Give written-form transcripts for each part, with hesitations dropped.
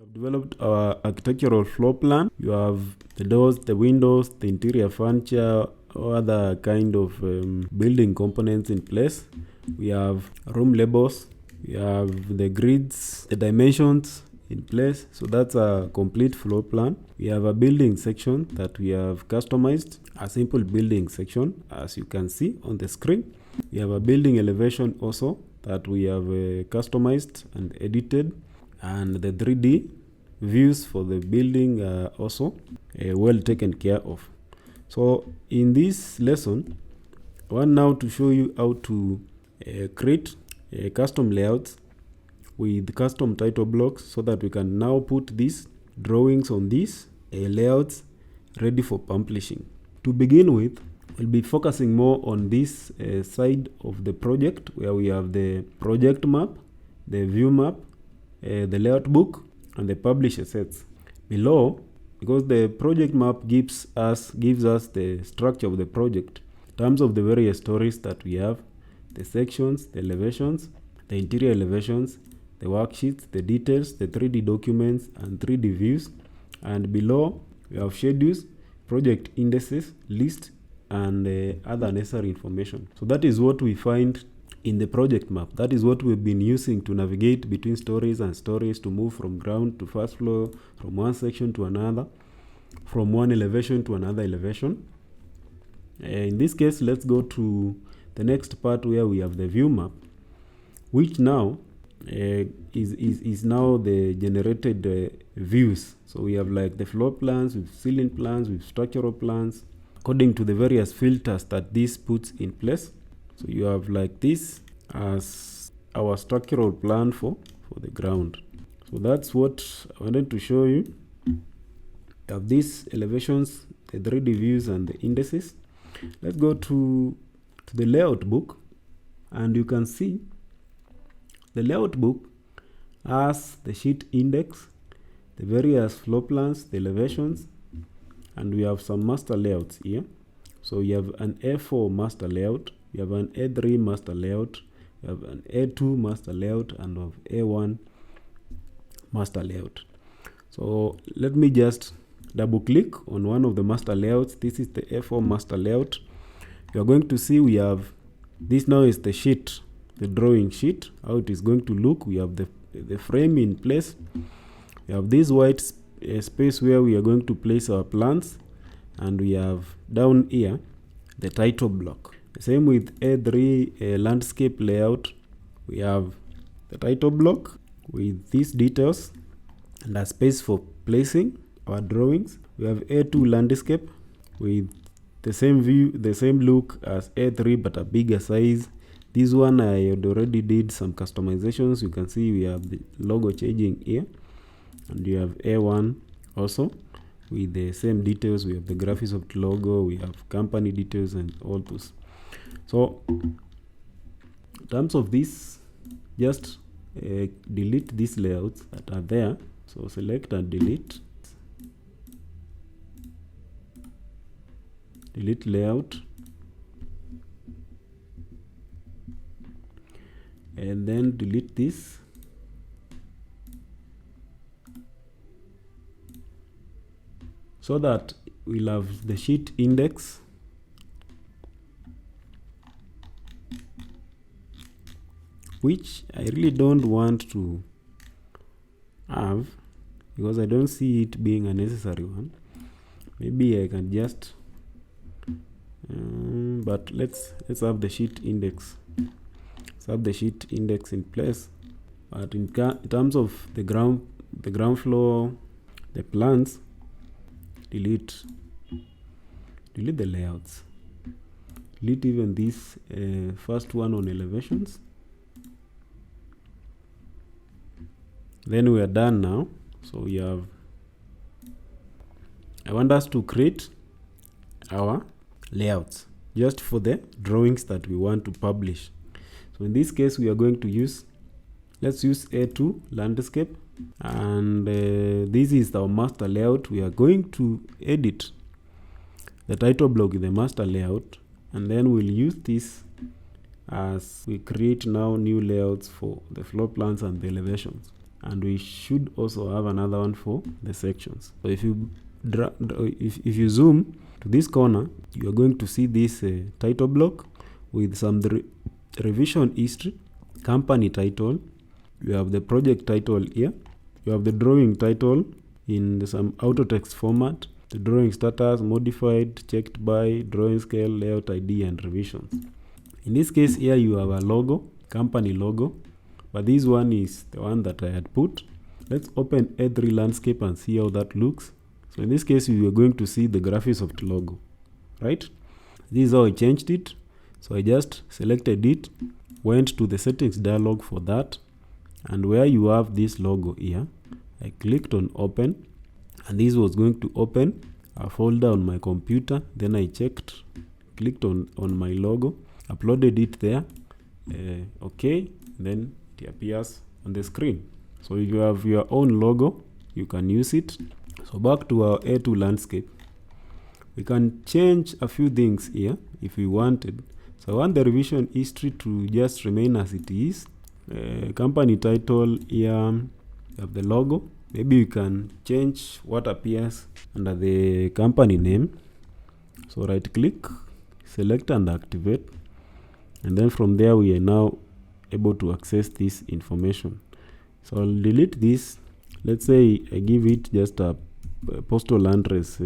have developed our architectural floor plan. You have the doors, the windows, the interior furniture, or other kind of building components in place. We have room labels. We have the grids, the dimensions in place. So that's a complete floor plan. We have a building section that we have customized, a simple building section, as you can see on the screen. We have a building elevation also that we have customized and edited, and the 3D views for the building are also well taken care of. So in this lesson, I want now to show you how to create custom layouts with custom title blocks so that we can now put these drawings on these layouts ready for publishing. To begin with, we'll be focusing more on this side of the project where we have the project map, the view map, the layout book, and the publish assets. Below, because the project map gives us the structure of the project in terms of the various stories that we have, the sections, the elevations, the interior elevations, the worksheets, the details, the 3D documents, and 3D views. And below, we have schedules, project indices, list, and other necessary information. So that is what we find in the project map. That is what we've been using to navigate between stories and stories, to move from ground to first floor, from one section to another, from one elevation to another elevation. In this case, let's go to the next part where we have the view map, which now is now the generated views. So we have like the floor plans, with ceiling plans, with structural plans, according to the various filters that this puts in place. So you have like this as our structural plan for the ground. So that's what I wanted to show you. You have these elevations, the 3D views, and the indices. Let's go to the layout book, and you can see the layout book has the sheet index, the various floor plans, the elevations, and we have some master layouts here. So you have an A4 master layout, you have an A3 master layout, you have an A2 master layout, and of A1 master layout. So let me just double click on one of the master layouts. This is the A4 master layout. You are going to see we have this now is the sheet, the drawing sheet, how it is going to look. We have the frame in place. We have this white space where we are going to place our plans, and we have down here the title block. The same with A3 landscape layout. We have the title block with these details and a space for placing our drawings. We have A2 landscape with the same view, the same look as A3 but a bigger size. This one I had already did some customizations. You can see we have the logo changing here, and you have A1 also with the same details. We have the graphics of the logo, we have company details, and all those. So in terms of this, just delete these layouts that are there. So select and delete layout, and then delete this. So that we'll have the sheet index, which I really don't want to have because I don't see it being a necessary one. Maybe I can just but let's have the sheet index. Let's have the sheet index in place. But in terms of the ground floor, the plans, delete the layouts. Delete even this first one on elevations. Then we are done now. So we have, I want us to create our layouts just for the drawings that we want to publish. So in this case, we are going to use, let's use A2 landscape, and this is our master layout. We are going to edit the title block in the master layout, and then we'll use this as we create now new layouts for the floor plans and the elevations. and we should also have another one for the sections. So if you zoom to this corner, you are going to see this title block with some revision history, company title. You have the project title here. You have the drawing title in some auto text format, the drawing status, modified, checked by, drawing scale, layout ID, and revisions. In this case here, you have a logo, company logo, but this one is the one that I had put. Let's open A3 landscape and see how that looks. So in this case, we are going to see the graphics of the logo, right? This is how I changed it. So I just selected it, went to the settings dialog for that, and where you have this logo here, I clicked on open, and this was going to open a folder on my computer. Then I clicked on my logo, uploaded it there, okay, then it appears on the screen. So if you have your own logo, you can use it. So back to our A2 landscape, we can change a few things here if we wanted. So I want the revision history to just remain as it is. Company title here, have the logo. Maybe we can change what appears under the company name. So right click, select and activate. And then from there we are now able to access this information. So I'll delete this. Let's say I give it just a postal address.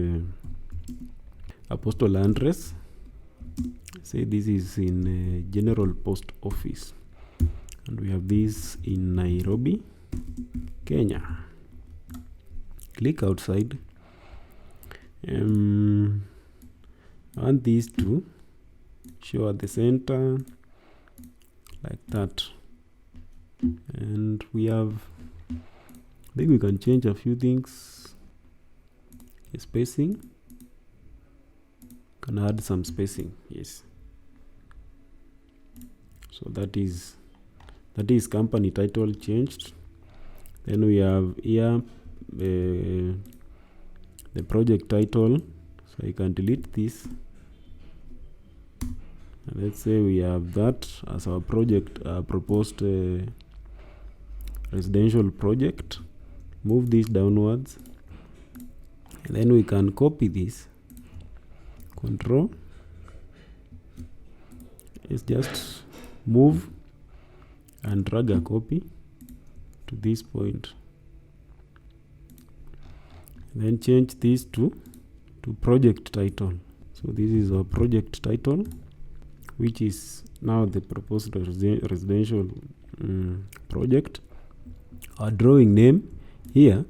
Say this is in General Post Office, and we have this in Nairobi, Kenya. Click outside. I want these to show at the center like that, and we have, I think we can change a few things. Spacing, can add some spacing, yes. So that is company title changed. Then we have here the project title, so I can delete this. And let's say we have that as our project, proposed residential project. Move this downwards, and then we can copy this. Control. It's just move and drag a copy to this point. Then change this to project title. So this is our project title, which is now the proposed residential project. Our drawing name here,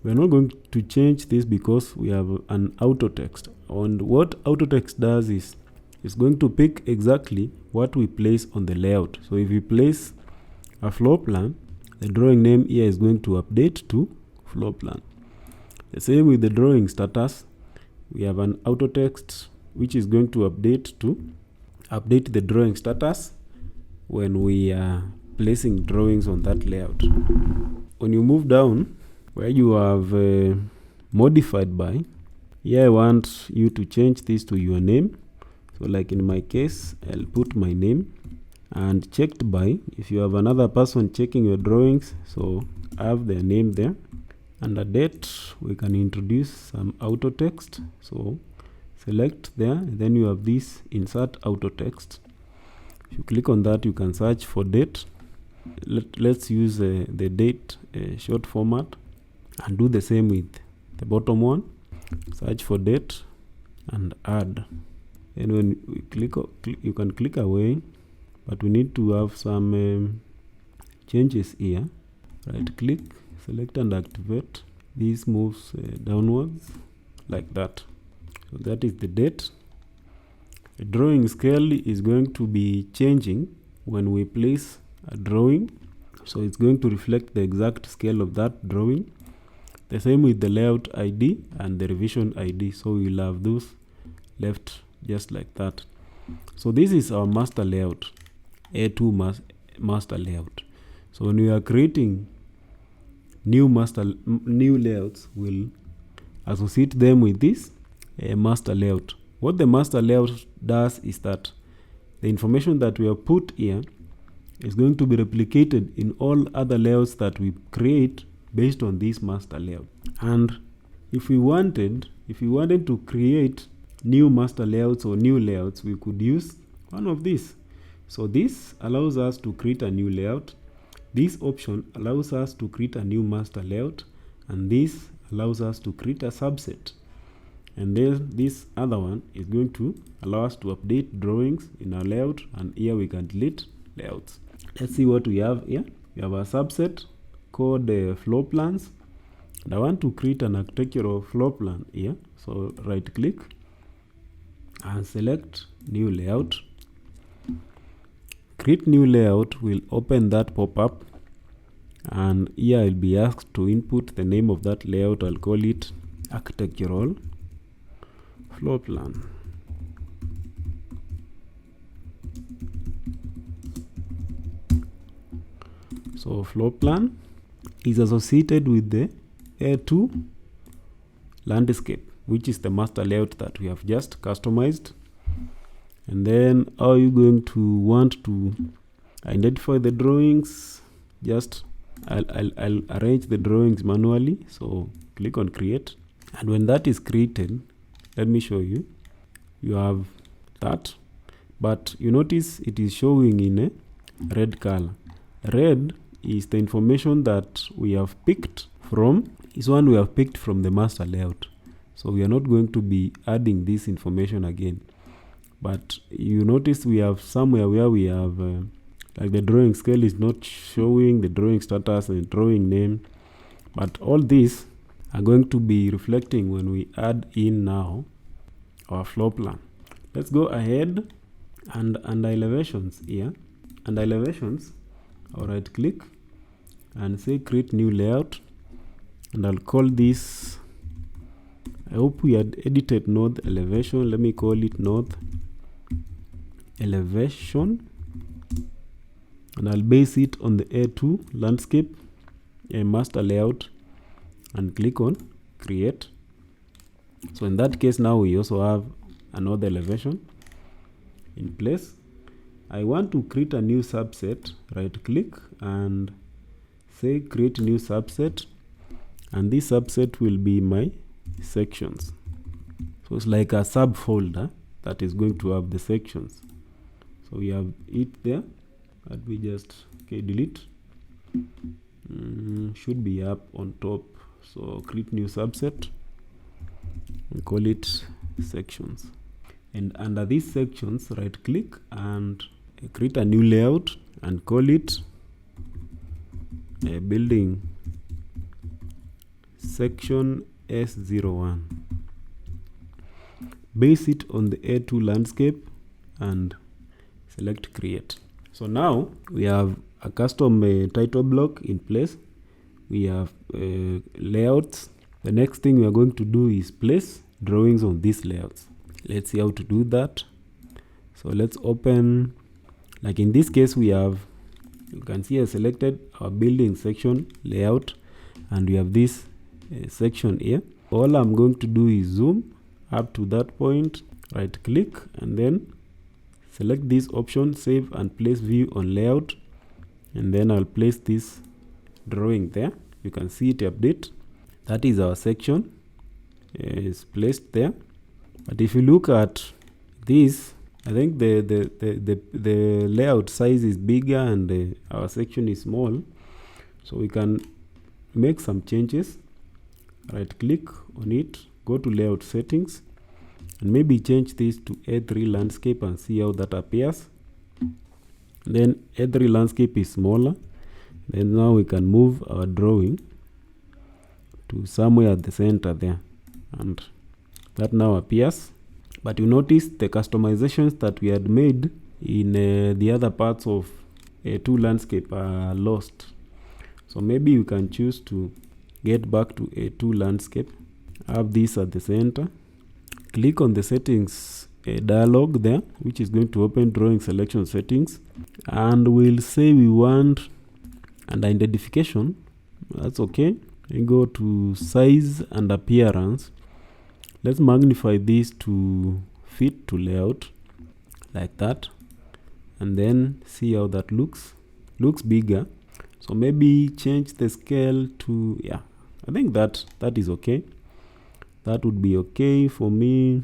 we're not going to change this because we have an auto text. And what auto text does is it's going to pick exactly what we place on the layout. So if we place a floor plan, the drawing name here is going to update to floor plan. The same with the drawing status. We have an auto text which is going to update the drawing status when we are placing drawings on that layout. When you move down, where you have modified by, here I want you to change this to your name. So like in my case, I'll put my name, and checked by, if you have another person checking your drawings, so I have their name there. Under date, we can introduce some auto text. So select there, then you have this insert auto text. If you click on that, you can search for date. Let's use the date short format, and do the same with the bottom one. Search for date and add. And when we click, you can click away, but we need to have some changes here. Right click, select and activate. This moves downwards like that. So that is the date. The drawing scale is going to be changing when we place a drawing. So it's going to reflect the exact scale of that drawing. The same with the layout ID and the revision ID. So we'll have those left just like that. So this is our master layout, A2 master layout. So when we are creating new layouts, we'll associate them with this master layout. What the master layout does is that the information that we have put here is going to be replicated in all other layouts that we create based on this master layout. And if we wanted to create new master layouts or new layouts, we could use one of these. So this allows us to create a new layout. This option allows us to create a new master layout, and this allows us to create a subset. And then this other one is going to allow us to update drawings in our layout, and here we can delete layouts. Let's see what we have here. We have a subset called floor plans, and I want to create an architectural floor plan here. So right click and select new layout. Create new layout will open that pop-up, and here I'll be asked to input the name of that layout. I'll call it architectural floor plan. So floor plan is associated with the A2 landscape, which is the master layout that we have just customized. And then how are you going to want to identify the drawings? Just I'll arrange the drawings manually. So click on create, and when that is created, let me show you. You have that, but you notice it is showing in a red color. Red is the information that we have picked from, the master layout. So we are not going to be adding this information again. But you notice we have somewhere where we have like the drawing scale is not showing, the drawing status and drawing name. But all these are going to be reflecting when we add in now our floor plan. Let's go ahead and under elevations here. Under elevations, I'll right click and say create new layout, and I'll call this, I hope we had edited north elevation. Let me call it north elevation, and I'll base it on the A2 landscape, a master layout, and click on create. So in that case, now we also have another elevation in place. I want to create a new subset. Right click and say create new subset, and this subset will be my sections. So it's like a subfolder that is going to have the sections. So we have it there, but we just delete. Should be up on top. So create new subset and call it sections. And under these sections, right click and create a new layout and call it building section S01. Base it on the A2 landscape and select create. So now we have a custom title block in place. We have layouts. The next thing we are going to do is place drawings on these layouts. Let's see how to do that. So let's open, like in this case, we have, you can see I selected our building section layout, and we have this section here. All I'm going to do is zoom up to that point, right click, and then select this option, save and place view on layout, and then I'll place this drawing there. You can see it update. That is our section is placed there. But if you look at this, I think the layout size is bigger and our section is small. So we can make some changes. Right click on it, go to layout settings, and maybe change this to A3 landscape and see how that appears. Then A3 landscape is smaller. Then now we can move our drawing to somewhere at the center there, and that now appears. But you notice the customizations that we had made in the other parts of A2 landscape are lost. So maybe you can choose to get back to A2 landscape, have this at the center, click on the settings dialog there, which is going to open drawing selection settings, and we'll say we want an identification. That's okay. And go to size and appearance. Let's magnify this to fit to layout like that, and then see how that looks. looks bigger. So maybe change the scale to, yeah, I think that is okay. That would be okay for me.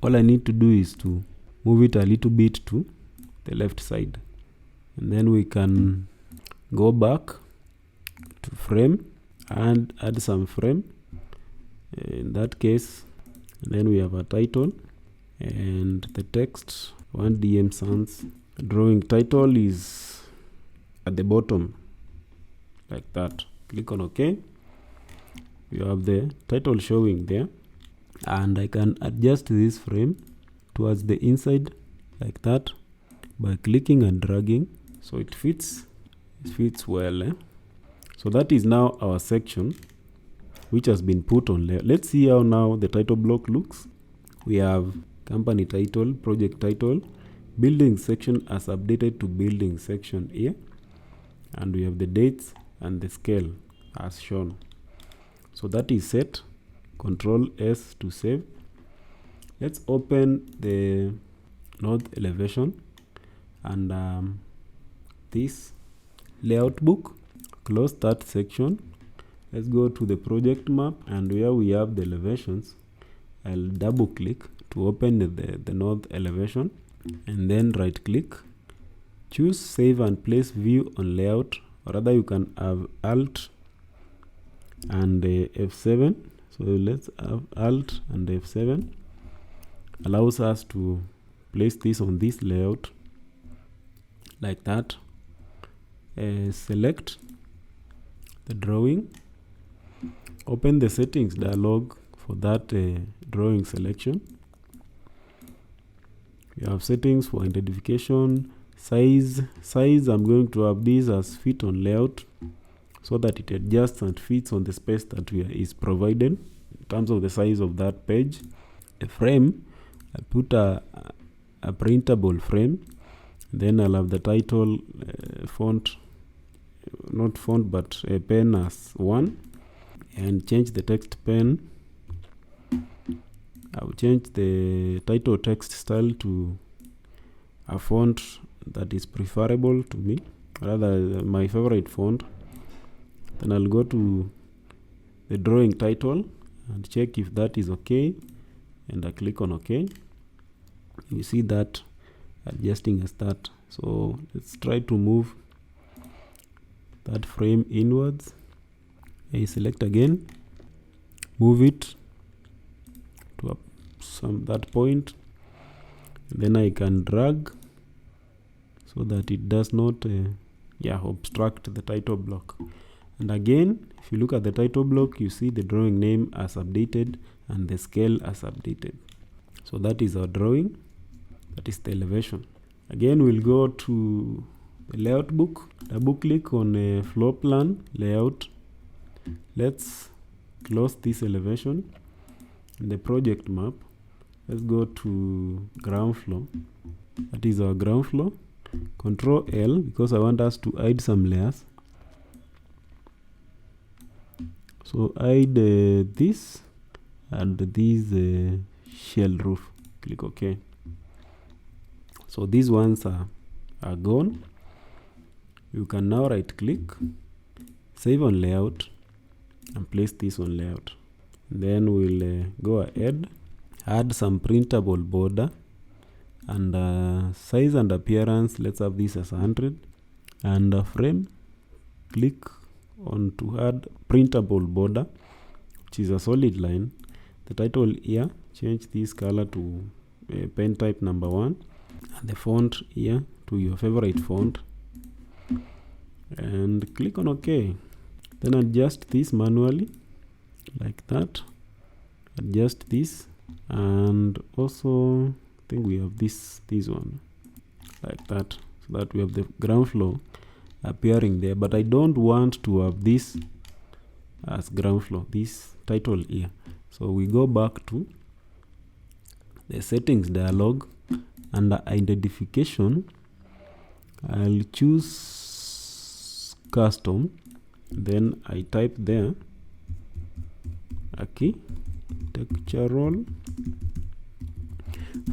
All I need to do is to move it a little bit to the left side, and then we can go back to frame and add some frame in that case. And then we have a title and the text 1DM Sans drawing title is at the bottom like that. Click on OK. You have the title showing there, and I can adjust this frame towards the inside like that by clicking and dragging, so it fits well. So that is now our section which has been put on layer. Let's see how now the title block looks. We have company title, project title, building section as updated to building section here, and we have the dates and the scale as shown. So that is set. Control S to save. Let's open the north elevation and this layout book. Close that section. Let's go to the project map, and where we have the elevations, I'll double click to open the north elevation, and then right click, choose save and place view on layout, or rather you can have Alt and F7. So let's have Alt and F7. Allows us to place this on this layout like that. Select the drawing, open the settings dialog for that drawing selection. You have settings for identification, size. I'm going to have this as fit on layout so that it adjusts and fits on the space that is provided in terms of the size of that page. A frame, I put a printable frame. Then I'll have the title font, not font but a pen as 1, and change the text pen. I'll change the title text style to a font that is preferable to me, rather my favorite font. Then I'll go to the drawing title and check if that is okay, and I click on OK. You see that adjusting as that. So let's try to move that frame inwards. I select again, move it to that point, and then I can drag so that it does not obstruct the title block. And again, if you look at the title block, you see the drawing name as updated and the scale as updated. So that is our drawing. That is the elevation. Again, we'll go to the layout book, double click on a floor plan layout. Let's close this elevation. In the project map, let's go to ground floor. That is our ground floor. Control L because I want us to hide some layers. So hide this and this shell roof. Click OK. So these ones are gone. You can now right click, save on layout, and place this on layout. Then we'll go ahead, add some printable border, and size and appearance, let's have this as 100, and frame, click on to add printable border, which is a solid line. The title here, change this color to pen type number 1, and the font here to your favorite font, and click on OK. Then adjust this manually like that. Adjust this, and also I think we have this one like that, so that we have the ground floor appearing there. But I don't want to have this as ground floor, this title here. So we go back to the settings dialog, under identification I'll choose custom, then I type there architectural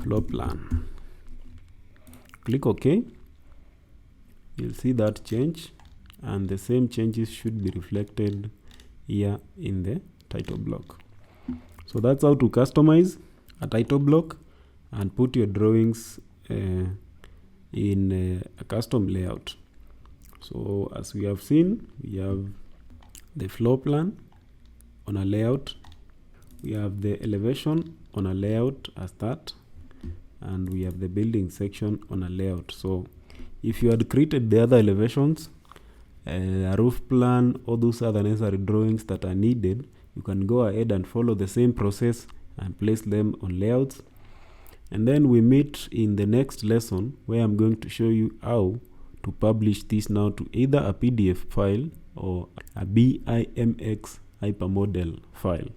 floor plan. Click OK. you'll see that change, and the same changes should be reflected here in the title block. So that's how to customize a title block and put your drawings in a custom layout. So as we have seen, we have the floor plan on a layout, we have the elevation on a layout as that, and we have the building section on a layout. So if you had created the other elevations, a roof plan, all those other necessary drawings that are needed, you can go ahead and follow the same process and place them on layouts. And then we meet in the next lesson, where I'm going to show you how to publish this now to either a PDF file or a BIMX hypermodel file.